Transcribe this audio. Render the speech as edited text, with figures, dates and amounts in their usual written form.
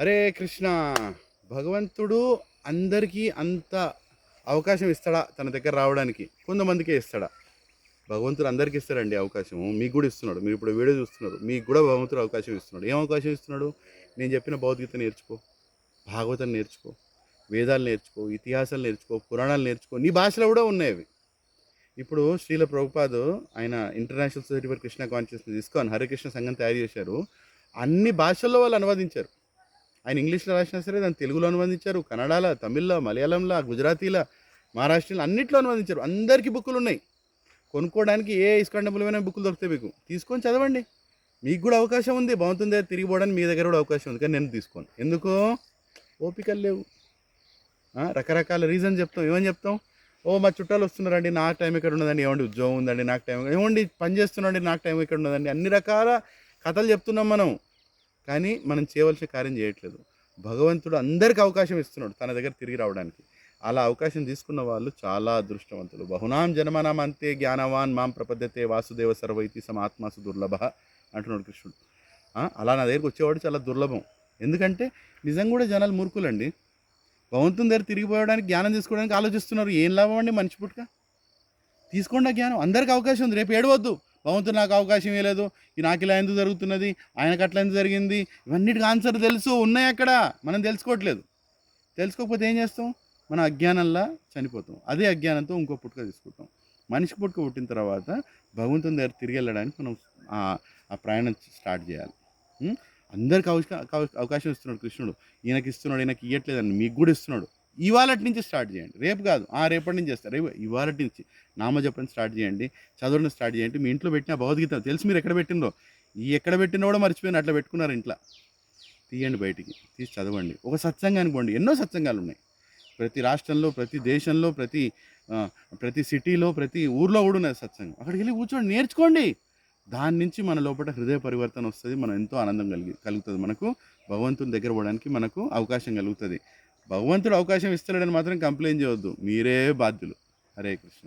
హరే కృష్ణ. భగవంతుడు అందరికీ అంత అవకాశం ఇస్తాడా తన దగ్గర రావడానికి? కొంతమందికే ఇస్తాడా? భగవంతుడు అందరికీ ఇస్తాడండి అవకాశం. మీకు కూడా ఇస్తున్నాడు. మీరు ఇప్పుడు వీడియో చూస్తున్నారు, మీకు కూడా భగవంతుడు అవకాశం ఇస్తున్నాడు. ఏం అవకాశం ఇస్తున్నాడు? నేను చెప్పిన భగవద్గీత నేర్చుకో, భాగవతం నేర్చుకో, వేదాలు నేర్చుకో, ఇతిహాసాలు నేర్చుకో, పురాణాలు నేర్చుకో. నీ భాషలో కూడా ఉన్నాయి అవి. ఇప్పుడు శ్రీల ప్రభుపాదు ఆయన international society for Krishna consciousness ISKCON Hare Krishna సంఘం తయారు చేశారు. అన్ని భాషల్లో వాళ్ళు అనువదించారు. ఆయన ఇంగ్లీష్లో రాసినా సరే దాన్ని తెలుగులో అనువదించారు, కన్నడలో, తమిళ్లో, మలయాళంలో, గుజరాతీలో, మహారాష్ట్రలో అన్నిట్లో అనువదించారు. అందరికీ బుక్కులు ఉన్నాయి. కొనుక్కోవడానికి ఏ ఇస్కాన్ టెంపుల్లోనే బుక్కులు దొరుకుతాయి. మీకు తీసుకొని చదవండి. మీకు కూడా అవకాశం ఉంది. భగవంతుని దగ్గర తిరిగిపోవడానికి మీ దగ్గర కూడా అవకాశం ఉంది. కానీ నేను తీసుకోను. ఎందుకో ఓపికలు లేవు. రకరకాల రీజన్ చెప్తాం. ఏమని చెప్తాం? ఓ మా చుట్టాలు వస్తున్నారండి, నాకు టైం ఎక్కడ ఉన్నదండి. ఏమండి ఉద్యోగం ఉందండి, నాకు టైం ఏమండి పని చేస్తున్నాండి, నాకు టైం ఎక్కడ ఉన్నదండి. అన్ని రకాల కథలు చెప్తున్నాం మనం. కానీ మనం చేయవలసిన కార్యం చేయట్లేదు. భగవంతుడు అందరికీ అవకాశం ఇస్తున్నాడు తన దగ్గర తిరిగి రావడానికి. అలా అవకాశం తీసుకున్న వాళ్ళు చాలా అదృష్టవంతులు. బహునాం జన్మనాం అంతే జ్ఞానవాన్ మాం ప్రపద్యతే వాసుదేవ సర్వైతి సమాత్మాసు దుర్లభ అంటున్నాడు కృష్ణుడు. అలా నా దగ్గరికి వచ్చేవాడు చాలా దుర్లభం. ఎందుకంటే నిజంగా కూడా జనాలు మూర్ఖులండి. భగవంతుని దగ్గర తిరిగిపోవడానికి జ్ఞానం తీసుకోవడానికి ఆలోచిస్తున్నారు. ఏం లాభం అండి మనిషి పుట్టుక? తీసుకోండి ఆ జ్ఞానం. అందరికీ అవకాశం ఉంది. రేపు ఏడవద్దు, భగవంతుడు నాకు అవకాశం ఇవ్వలేదు, ఈ నాకు ఇలా ఎందుకు జరుగుతున్నది, ఆయనకు అట్లా ఎందుకు జరిగింది, ఇవన్నిటికి ఆన్సర్ తెలుసు ఉన్నాయి అక్కడ. మనం తెలుసుకోవట్లేదు. తెలుసుకోకపోతే ఏం చేస్తాం? మన అజ్ఞానంలా చనిపోతాం. అదే అజ్ఞానంతో ఇంకో పుట్టుక తీసుకుంటాం. మనిషి పుట్టుక పుట్టిన తర్వాత భగవంతుని దగ్గర తిరిగి వెళ్ళడానికి మనం ఆ ప్రయాణం స్టార్ట్ చేయాలి. అందరికి అవకాశం ఇస్తున్నాడు కృష్ణుడు. ఈయనకి ఇస్తున్నాడు, ఈయనకి ఇవ్వట్లేదండి, మీకు కూడా ఇస్తున్నాడు. ఇవాళటి నుంచి స్టార్ట్ చేయండి. రేపు కాదు, రేపటి నుంచి చేస్తారు. రేపు ఇవాళటి నుంచి నామజపం స్టార్ట్ చేయండి, చదవడం స్టార్ట్ చేయండి. మీ ఇంట్లో పెట్టిన భగవద్గీత తెలుసు మీరు ఎక్కడ పెట్టినో. ఎక్కడ పెట్టినా కూడా మర్చిపోయిన అట్లా పెట్టుకున్నారు ఇంట్లో. తీయండి, బయటికి తీసి చదవండి. ఒక సత్సంగానికి పోండి. ఎన్నో సత్సంగాలు ఉన్నాయి ప్రతి రాష్ట్రంలో, ప్రతి దేశంలో, ప్రతి సిటీలో, ప్రతి ఊర్లో కూడా ఉన్నది సత్సంగం. అక్కడికి వెళ్ళి కూర్చోండి, నేర్చుకోండి. దాని నుంచి మన లోపల హృదయ పరివర్తన వస్తుంది. మనం ఎంతో ఆనందం కలుగుతుంది. మనకు భగవంతుని దగ్గర పోవడానికి మనకు అవకాశం కలుగుతుంది. భగవంతుడు అవకాశం ఇస్తలేడని మాత్రం కంప్లైంట్ చేయవద్దు. మీరే బాధ్యులు. హరే కృష్ణ.